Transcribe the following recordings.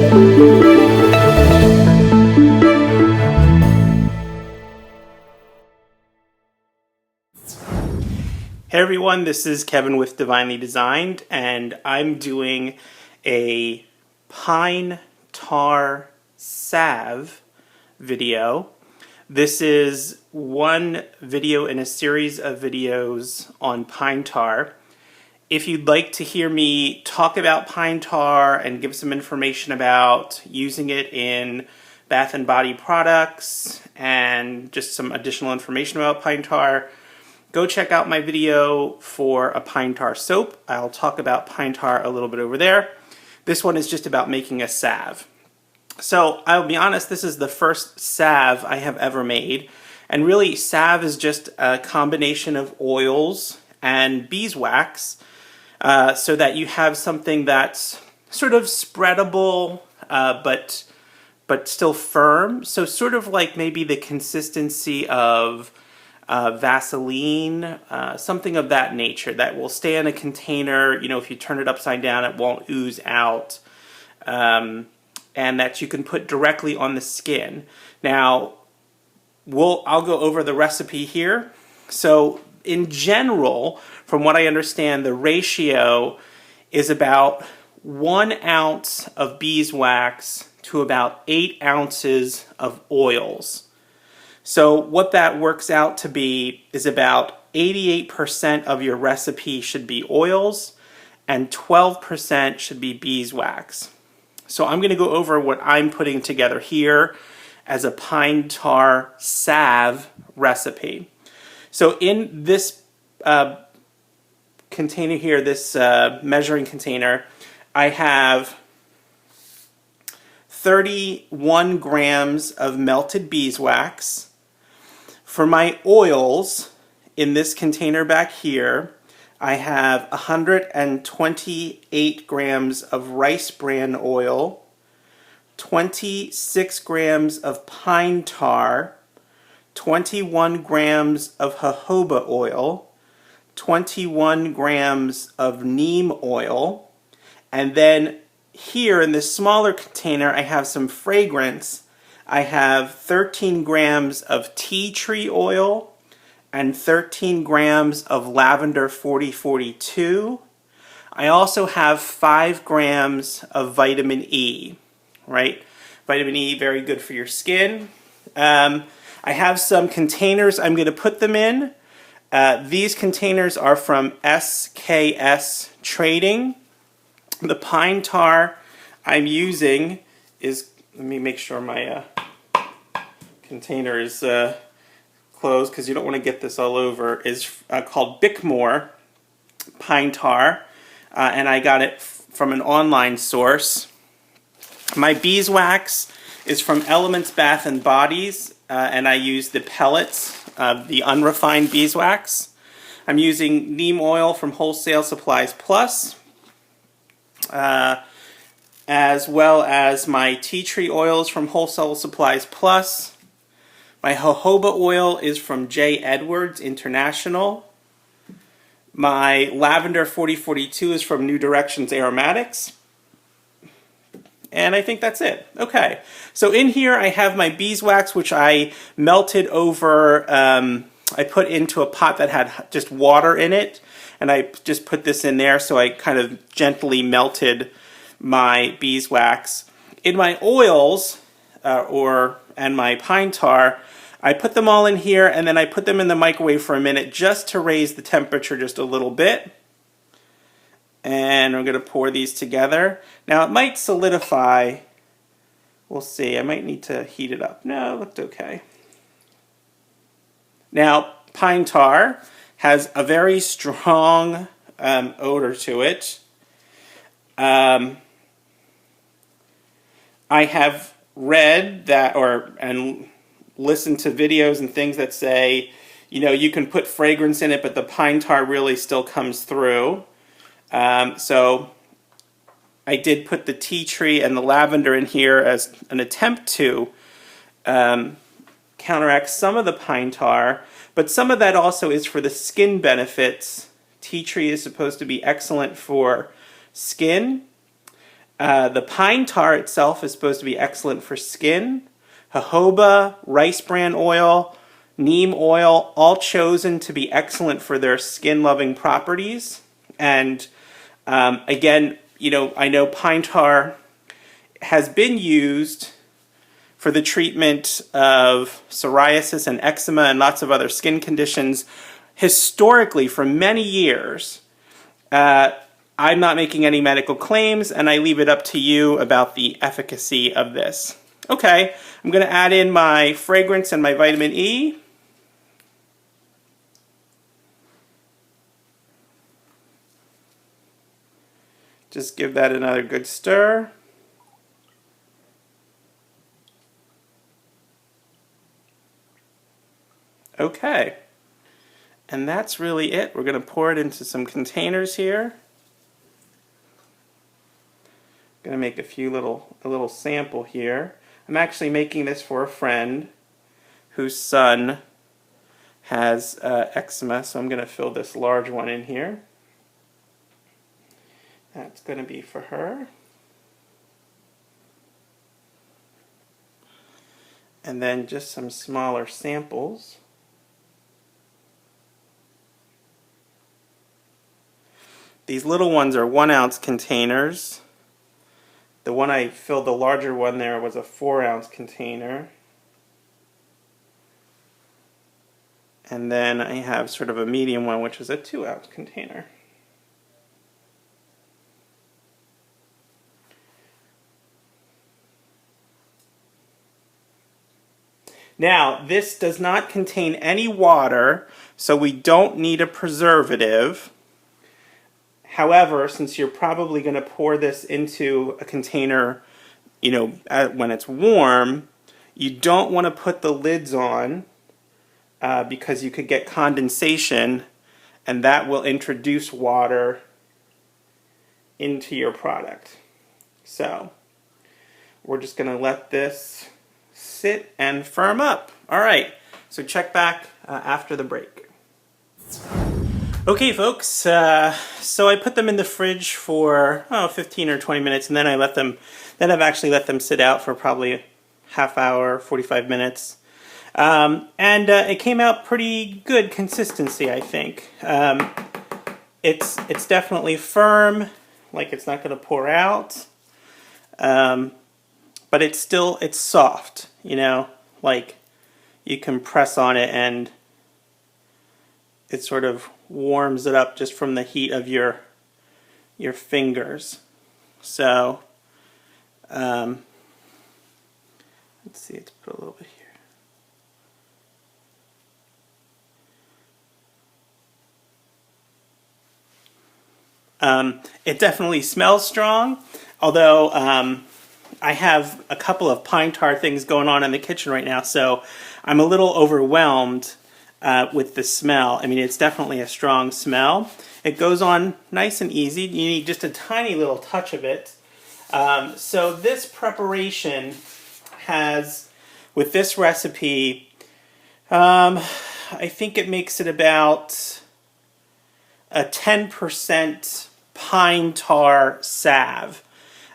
Hey everyone, this is Kevin with Divinely Designed, and I'm doing a pine tar salve video. This is one video in a series of videos on pine tar. If you'd like to hear me talk about pine tar and give some information about using it in bath and body products and just some additional information about pine tar, go check out my video for a pine tar soap. I'll talk about pine tar a little bit over there. This one is just about making a salve. So I'll be honest, this is the first salve I have ever made. And really, salve is just a combination of oils and beeswax so that you have something that's sort of spreadable but still firm. So sort of like maybe the consistency of Vaseline, something of that nature that will stay in a container. You know, if you turn it upside down, it won't ooze out, and that you can put directly on the skin. Now, I'll go over the recipe here. So, in general, from what I understand, the ratio is about 1 ounce of beeswax to about 8 ounces of oils. So what that works out to be is about 88% of your recipe should be oils and 12% should be beeswax. So I'm going to go over what I'm putting together here as a pine tar salve recipe. So in this container here, this measuring container, I have 31 grams of melted beeswax. For my oils, in this container back here, I have 128 grams of rice bran oil, 26 grams of pine tar, 21 grams of jojoba oil, 21 grams of neem oil, and then here in this smaller container I have some fragrance. I have 13 grams of tea tree oil and 13 grams of lavender 4042. I also have 5 grams of vitamin E, right? Vitamin E, very good for your skin. I have some containers I'm going to put them in. These containers are from SKS Trading. The pine tar I'm using is, let me make sure my container is closed because you don't want to get this all over, is called Bickmore pine tar, and I got it from an online source. My beeswax is from Elements Bath and Bodies, and I use the pellets of the unrefined beeswax. I'm using neem oil from Wholesale Supplies Plus, as well as my tea tree oils from Wholesale Supplies Plus. My jojoba oil is from J. Edwards International. My lavender 4042 is from New Directions Aromatics. And I think that's it. Okay, so in here I have my beeswax, which I melted over, I put into a pot that had just water in it, and I just put this in there, so I kind of gently melted my beeswax. In my oils, and my pine tar, I put them all in here, and then I put them in the microwave for a minute just to raise the temperature just a little bit. And I'm going to pour these together. Now it might solidify. We'll see. I might need to heat it up. No, it looked okay. Now, pine tar has a very strong odor to it. I have read that, and listened to videos and things that say, you know, you can put fragrance in it, but the pine tar really still comes through. So I did put the tea tree and the lavender in here as an attempt to counteract some of the pine tar, but some of that also is for the skin benefits. Tea tree is supposed to be excellent for skin. The pine tar itself is supposed to be excellent for skin. Jojoba, rice bran oil, neem oil, all chosen to be excellent for their skin-loving properties. And again, I know pine tar has been used for the treatment of psoriasis and eczema and lots of other skin conditions historically for many years. I'm not making any medical claims, and I leave it up to you about the efficacy of this. Okay, I'm going to add in my fragrance and my vitamin E. Just give that another good stir. Okay, and that's really it. We're going to pour it into some containers here. I'm going to make a little sample here. I'm actually making this for a friend whose son has eczema, so I'm going to fill this large one in here. That's going to be for her. And then just some smaller samples. These little ones are 1 ounce containers. The one I filled, the larger one there, was a 4 ounce container. And then I have sort of a medium one, which is a 2 ounce container. Now, this does not contain any water, so we don't need a preservative. However, since you're probably going to pour this into a container, when it's warm, you don't want to put the lids on because you could get condensation, and that will introduce water into your product. So, we're just going to let this sit and firm up. All right, so check back after the break. Okay, folks, so I put them in the fridge for 15 or 20 minutes, and then I've actually let them sit out for probably a half hour, 45 minutes. And it came out pretty good consistency, I think. It's definitely firm, like it's not going to pour out. But it's soft, like you can press on it and it sort of warms it up just from the heat of your fingers. So, let's see, let's put a little bit here. It definitely smells strong, although I have a couple of pine tar things going on in the kitchen right now, so I'm a little overwhelmed with the smell. I mean, it's definitely a strong smell. It goes on nice and easy. You need just a tiny little touch of it. So this preparation has, with this recipe, I think it makes it about a 10% pine tar salve.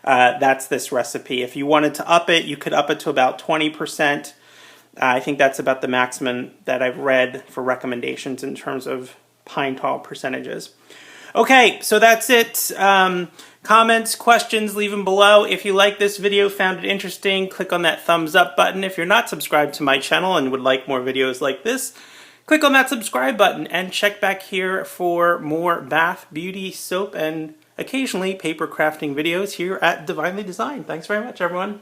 That's this recipe. If you wanted to up it, you could up it to about 20%. I think that's about the maximum that I've read for recommendations in terms of pine tar percentages. Okay, so that's it. Comments, questions, leave them below. If you like this video, found it interesting, click on that thumbs up button. If you're not subscribed to my channel and would like more videos like this, click on that subscribe button and check back here for more bath, beauty, soap, and occasionally paper crafting videos here at Divinely Designed. Thanks very much, everyone.